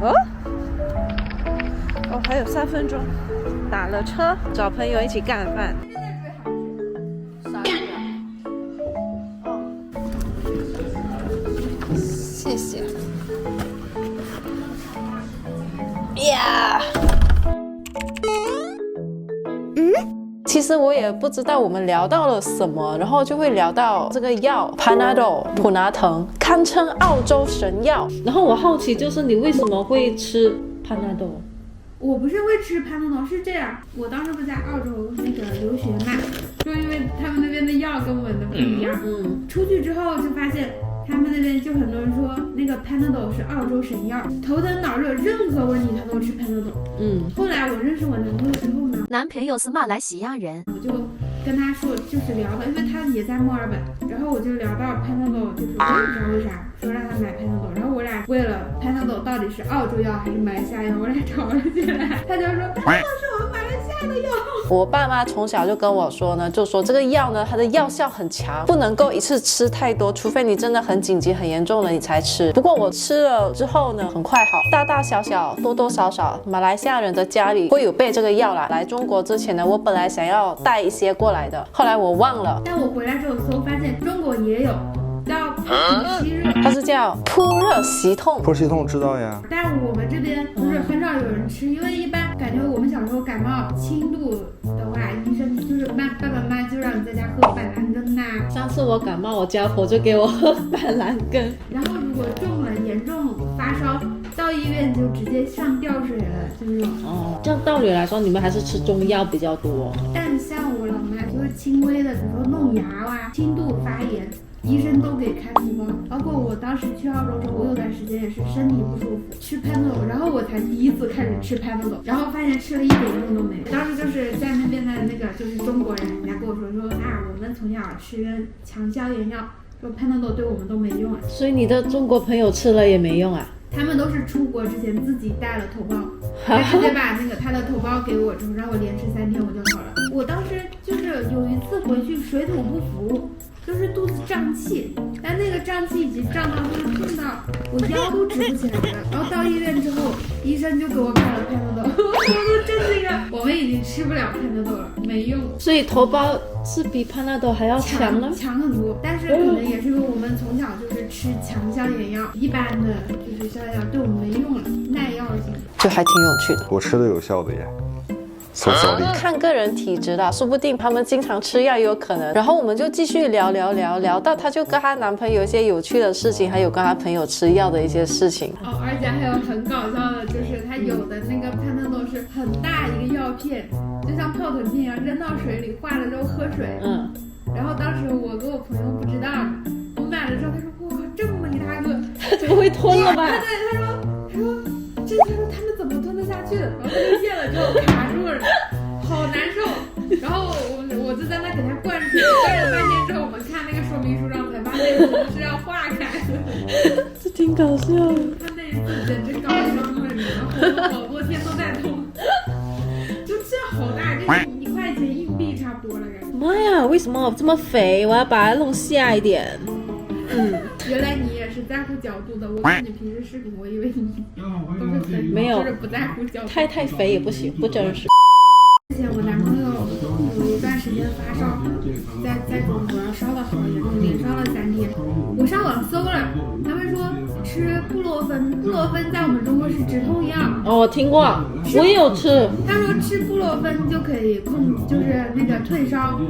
哦，还有3分钟，打了车，找朋友一起干饭。谢谢。呀。其实我也不知道我们聊到了什么，然后就会聊到这个药 Panadol 普拿疼，堪称澳洲神药。然后我好奇，就是你为什么会吃 Panadol？ 我不是会吃 Panadol， 是这样，我当时不在澳洲那个留学嘛，就因为他们那边的药跟我们的不一样，出去之后就发现他们那边就很多人说那个 Panadol 是澳洲神药，头疼脑热任何问题他都吃 Panadol。后来我认识我男朋友之后呢，男朋友是马来西亚人，我就跟他说，就是聊到，因为他也在墨尔本，然后我就聊到 Panadol， 就是我也不知道为啥说让他买 Panadol， 然后我俩为了 Panadol 到底是澳洲药还是马来西亚药，我俩吵了起来。他就说 Panadol 是我们马来西亚的药。我爸妈从小就跟我说呢，就说这个药呢，它的药效很强，不能够一次吃太多，除非你真的很紧急、很严重了你才吃。不过我吃了之后呢，很快好，大大小小、多多少少，马来西亚人的家里会有备这个药啦。来中国之前呢，我本来想要带一些过来的，后来我忘了。但我回来之后搜，发现中国也有叫扑吸热，它是叫扑热息痛。扑吸痛知道呀，但我们这边不是很少有人吃，因为一般感觉我们小时候感冒轻度的话，医生就是爸爸妈妈就让你在家喝板蓝根呐。上次我感冒，我家婆就给我喝板蓝根。然后如果重了严重发烧，到医院就直接上吊水了，就是这种。这样道理来说，你们还是吃中药比较多。但像我老妈就是轻微的，比如说弄牙啊、轻度发炎，医生都给开处方。包括我当时去澳洲之后，我有段时间也是身体不舒服，吃 Panadol， 然后我才第一次开始吃 Panadol， 然后发现吃了一点用都没有。当时就是在那边的那个就是中国人，人家跟我说啊，我们从小吃强消炎药，说 Panadol 对我们都没用啊。所以你的中国朋友吃了也没用啊？他们都是出国之前自己带了头孢，他直接把那个他的头孢给我之后，让我连吃3天我就好了。我当时就是有一次回去水土不服，就是肚子胀气，但那个胀气已经胀到就是痛到我腰都直不起来了。然后到医院之后，医生就给我开了 Panadol， 我都震惊了，我们已经吃不了 Panadol 了，没用。所以头孢是比 Panadol 还要强了，强很多。但是可能也是因为我们从小就是吃强消炎药，一般的就是消炎药对我们没用了，耐药性。就还挺有趣的。我吃的有效的呀。看个人体质啦，说不定他们经常吃药也有可能。然后我们就继续聊到她就跟她男朋友有一些有趣的事情，还有跟她朋友吃药的一些事情。而且还有很搞笑的，就是他有的那个 Panadol 是很大一个药片，就像泡腾片一样，扔到水里化了之后喝水。然后当时我跟我朋友不知道，我买了之后他说哇这么一大个，怎么会吞了吧？对，他说他们怎么吞得下去的？然后他就咽了之后卡住了，好难受。然后我就在那给他灌水，灌了半天之后，我们看那个说明书上才发现我们是要化开的。这挺搞笑的。他那一次简直搞伤了你，然后好多天都在痛。就这好大，跟1块钱硬币差不多了感觉。妈呀，为什么我这么肥？我要把它弄下一点。原来你也是在乎角度的。我看你平时视频，我以为你都是肥，没有，就是不在乎角度。太肥也不行，不真实。之前我男朋友有一段时间发烧，在中国烧得好严重，连烧了3天。我上网搜了，他们说吃布洛芬，布洛芬在我们中国是止痛药。我听过，我也有吃。他说吃布洛芬就可以就是那个退烧。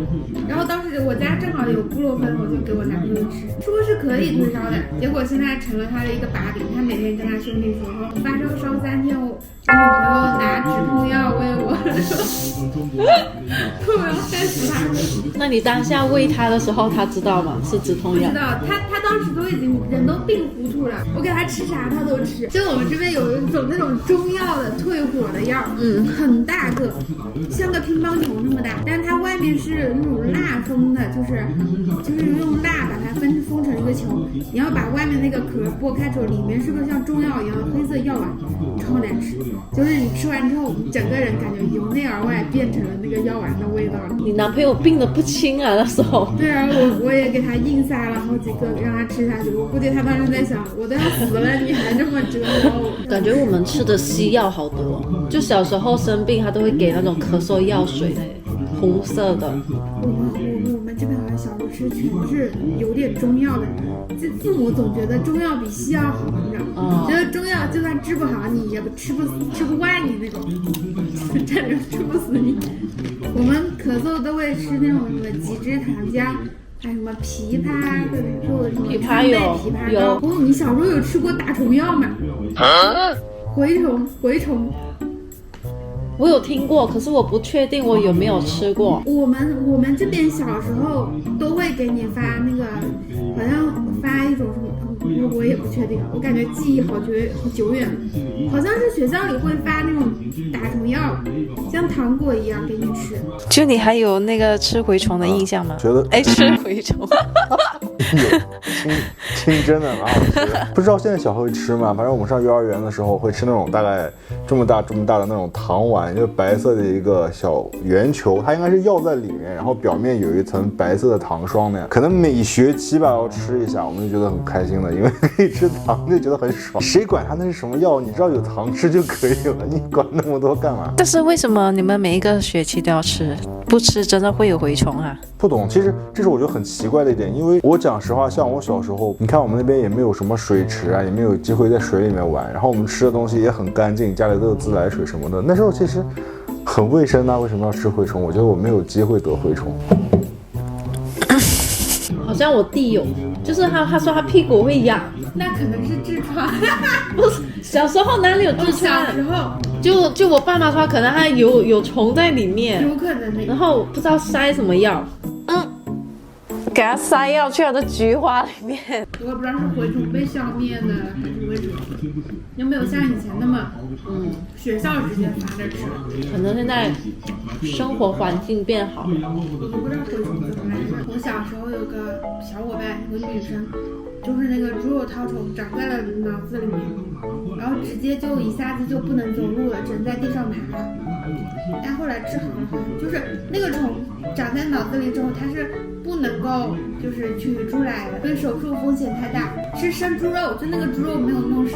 然后当时我家正好有布洛芬，我就给我男朋友吃，说是可以退烧的。结果现在成了他的一个把柄，他每天跟他兄弟说发烧3天，我女朋友拿止痛药喂我，我要害死他。那你当下喂他的时候，他知道吗？是止痛药？不知道，他当时都已经人都病糊涂了，我给他吃啥他都吃。就我们这边有一种那种中药的退火的药，很大个，像个乒乓球那么大，但是它外面是那种蜡封的，就是用蜡把它封成一个球，你要把外面那个壳剥开之后，里面是不是像中药一样黑色药丸，超难吃。就是你吃完之后，你整个人感觉油由内而外变成了那个药丸的味道了。你男朋友病得不轻啊，那时候。对啊，我也给他硬塞了好几个让他吃下去，我估计他当时在想，我都要死了，你还这么折磨我。感觉我们吃的西药好多，就小时候生病，他都会给那种咳嗽药水，红色的。我们这边好像小时候吃全是有点中药的，这父母总觉得中药比西药好，你知道吗？觉得中药就算治不好你也吃不坏你那种，真的吃不死你。我们咳嗽都会吃那种什么几枝糖浆，还有什么枇杷的做什么枇杷有枇杷膏。哦，你小时候有吃过打虫药吗？蛔虫。我有听过，可是我不确定我有没有吃过。我们这边小时候都会给你发那个，好像发一种什么，我也不确定，我感觉记忆好久远了，好像是学校里会发那种打虫药，像糖果一样给你吃。就你还有那个吃蛔虫的印象吗？觉得吃蛔虫。清真的蛮好吃，不知道现在小孩会吃吗？反正我们上幼儿园的时候会吃那种大概这么大的那种糖丸，就是白色的一个小圆球，它应该是药在里面，然后表面有一层白色的糖霜那样。可能每学期吧要吃一下，我们就觉得很开心的，因为可以吃糖，就觉得很爽。谁管它那是什么药？你知道有糖吃就可以了，你管那么多干嘛？但是为什么你们每一个学期都要吃？不吃真的会有蛔虫啊？不懂，其实这是我觉得很奇怪的一点，因为我讲实话，像我小时候，你看我们那边也没有什么水池啊，也没有机会在水里面玩，然后我们吃的东西也很干净，家里都有自来水什么的，那时候其实很卫生啊，为什么要吃蛔虫？我觉得我没有机会得蛔虫。好像我弟有，就是他说他屁股会痒，那可能是痔疮。不是小时候哪里有痔疮？小时候就我爸妈说可能他有虫在里面，有可能的。然后不知道塞什么药，给他塞药去他的菊花里面。我也不知道是蛔虫被消灭呢，还是为什么，有没有像以前那么学校直接发着吃？可能现在生活环境变好了。我都不知道蛔虫怎么来的。我小时候有个小伙伴，有个女生，就是那个猪肉绦虫长在了脑子里面，然后直接就一下子就不能走路了，只能在地上爬。但后来治好了，就是那个虫长在脑子里之后，它是不能够就是取出来的，所以手术风险太大。是生猪肉，就那个猪肉没有弄实，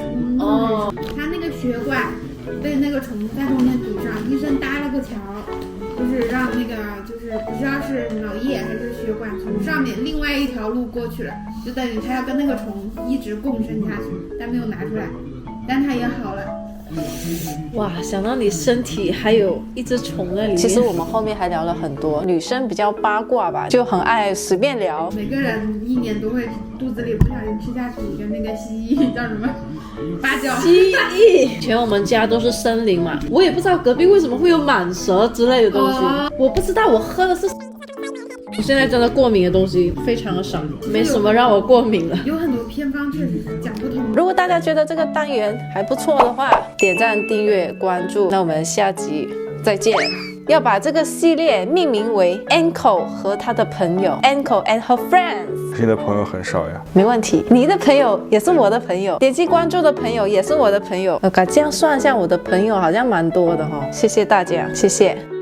它那个血管被那个虫在中间堵上，医生搭了个桥，就是让那个就是不知道是脑液还是血管从上面另外一条路过去了，就等于他要跟那个虫一直共生下去，但没有拿出来，但它也好了。哇，想到你身体还有一只虫在里面。其实我们后面还聊了很多，女生比较八卦吧，就很爱随便聊。每个人一年都会肚子里不小心吃下几个那个蜥蜴，叫什么芭蕉蜥蜴。以前我们家都是森林嘛，我也不知道隔壁为什么会有蟒蛇之类的东西，我不知道我喝的是。我现在真的过敏的东西非常的少，没什么让我过敏了。有很多偏方确实是讲不通。如果大家觉得这个单元还不错的话，点赞、订阅、关注。那我们下集再见。要把这个系列命名为 Ankle 和他的朋友 Ankle and her friends。你的朋友很少呀。没问题，你的朋友也是我的朋友，点击关注的朋友也是我的朋友。这样算一下，我的朋友好像蛮多的哈。谢谢大家，谢谢。